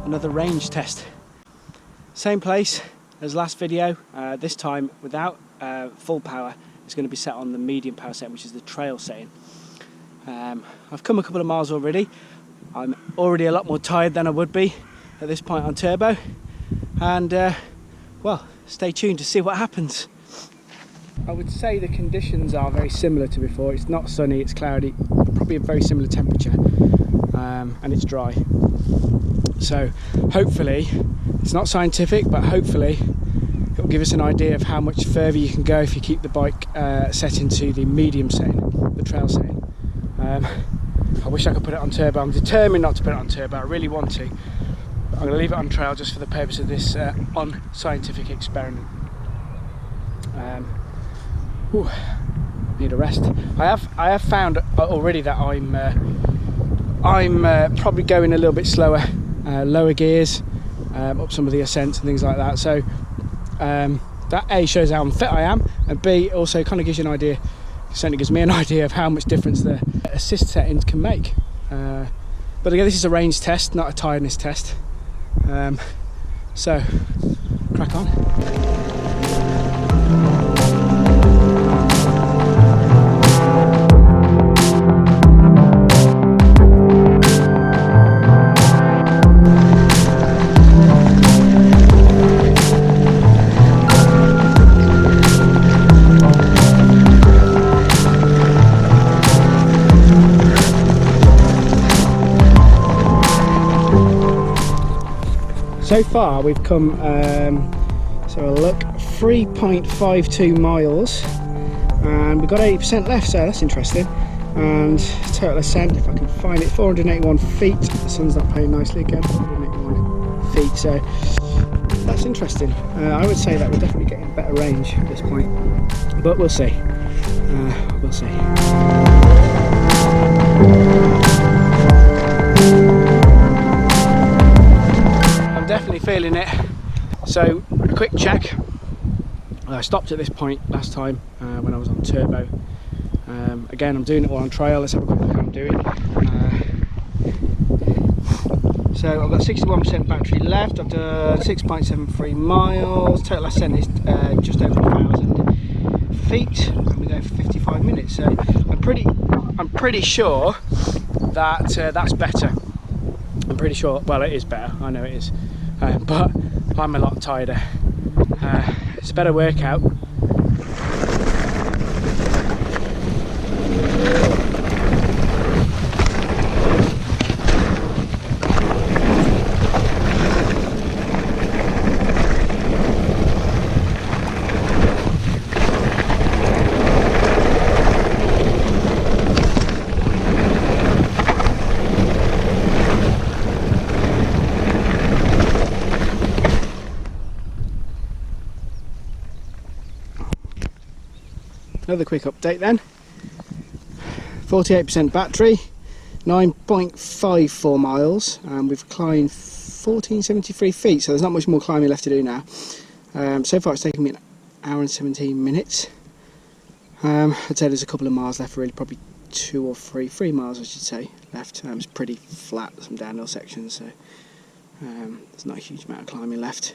Another range test. Same place as last video, this time without full power. It's going to be set on the medium power setting, which is the trail setting. I've come a couple of miles already. I'm already a lot more tired than I would be at this point on turbo, and well, stay tuned to see what happens. I would say the conditions are very similar to before. It's not sunny, it's cloudy, probably a very similar temperature, and it's dry. So hopefully, it's not scientific, but hopefully it will give us an idea of how much further you can go if you keep the bike set into the medium setting, the trail setting. I wish I could put it on turbo. I'm determined not to put it on turbo. I really want to. But I'm going to leave it on trail just for the purpose of this unscientific experiment. Need a rest. I have found already that I'm probably going a little bit slower. Lower gears, up some of the ascents and things like that. So that A shows how fit I am, and B also kind of gives you an idea, certainly gives me an idea of how much difference the assist settings can make. But again, this is a range test, not a tiredness test. So crack on. So far we've come, so a look, 3.52 miles, and we've got 80% left, so that's interesting. And total ascent, if I can find it, 481 feet. The sun's not playing nicely again, 481 feet, so that's interesting. I would say that we're definitely getting better range at this point, but we'll see. We'll see. Definitely feeling it. So a quick check. I stopped at this point last time when I was on turbo. Again, I'm doing it all on trail. Let's have a quick look at what I'm doing. So I've got 61% battery left. I've done 6.73 miles. Total ascent is just over 1,000 feet, and we go for 55 minutes. So I'm pretty sure that that's better. I'm pretty sure. Well, it is better. I know it is. But I'm a lot tireder. It's a better workout. Another quick update then. 48% battery, 9.54 miles, and we've climbed 1473 feet, so there's not much more climbing left to do now. So far it's taken me an hour and 17 minutes. I'd say there's a couple of miles left, really, probably 2 or 3 miles I should say left. It's pretty flat, some downhill sections, so there's not a huge amount of climbing left.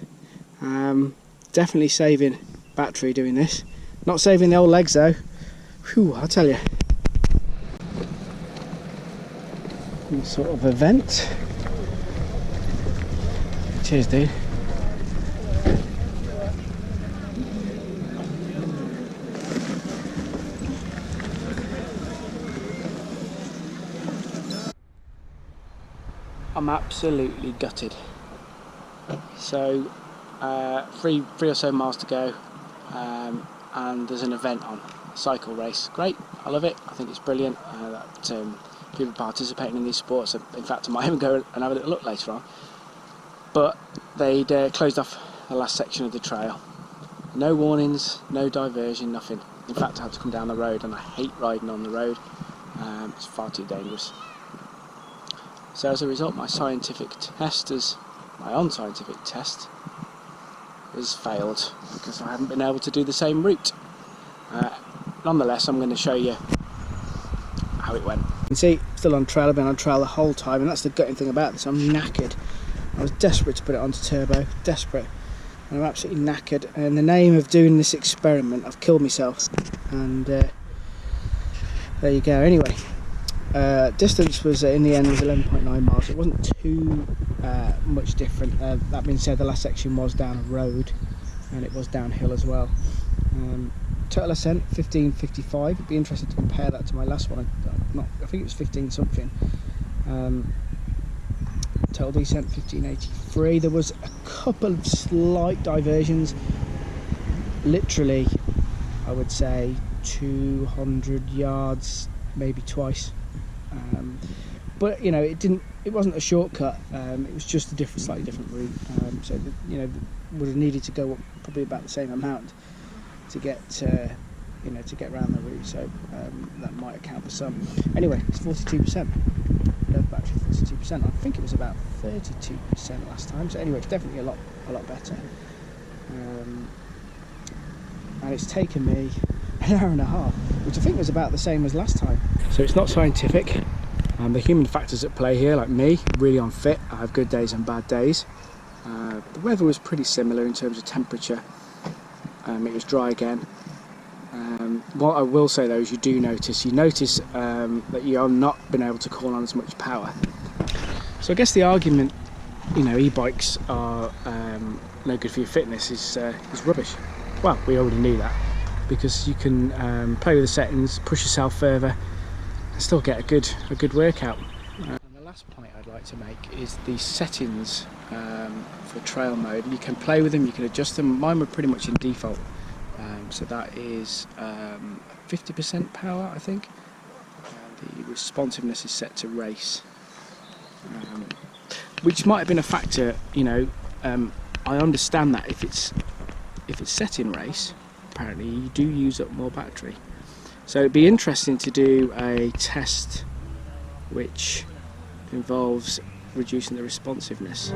Definitely saving battery doing this. Not saving the old legs though. Whew, I'll tell you. Some sort of event. Cheers, dude. I'm absolutely gutted. So, three or so miles to go, and there's an event on, a cycle race. Great, I love it. I think it's brilliant that people participating in these sports. In fact, I might even go and have a little look later on. But they'd closed off the last section of the trail. No warnings, no diversion, nothing. In fact, I had to come down the road, and I hate riding on the road. It's far too dangerous. So as a result, my unscientific test has failed because I haven't been able to do the same route. Nonetheless, I'm going to show you how it went. You can see, still on trail. I've been on trail the whole time, and that's the gutting thing about this. I'm knackered. I was desperate to put it onto turbo, desperate. And I'm absolutely knackered. And in the name of doing this experiment, I've killed myself. And there you go. Anyway, distance was in the end was 11.9 miles. It wasn't too much different. That being said, the last section was down a road, and it was downhill as well. Total ascent 15.55. It'd be interesting to compare that to my last one. I think it was 15 something. Total descent 1583. There was a couple of slight diversions, literally I would say 200 yards, maybe twice, but you know, it wasn't a shortcut. It was just a slightly different route, so that, you know, would have needed to go up probably about the same amount to get you know, to get around the route, so that might account for some. Anyway, it's 42%. Battery 42%. I think it was about 32% last time. So anyway, it's definitely a lot better. And it's taken me an hour and a half, which I think was about the same as last time. So it's not scientific. The human factors at play here, like me, really unfit. I have good days and bad days. The weather was pretty similar in terms of temperature. It was dry again. What I will say though is you notice that you are not been able to call on as much power. So I guess the argument, you know, e-bikes are no good for your fitness is rubbish. Well, we already knew that, because you can play with the settings, push yourself further, and still get a good workout. And the last point I'd like to make is the settings for trail mode. You can play with them, you can adjust them. Mine were pretty much in default. So that is 50% power, I think. The responsiveness is set to race, which might have been a factor. You know, I understand that if it's set in race, apparently you do use up more battery. So it'd be interesting to do a test which involves reducing the responsiveness.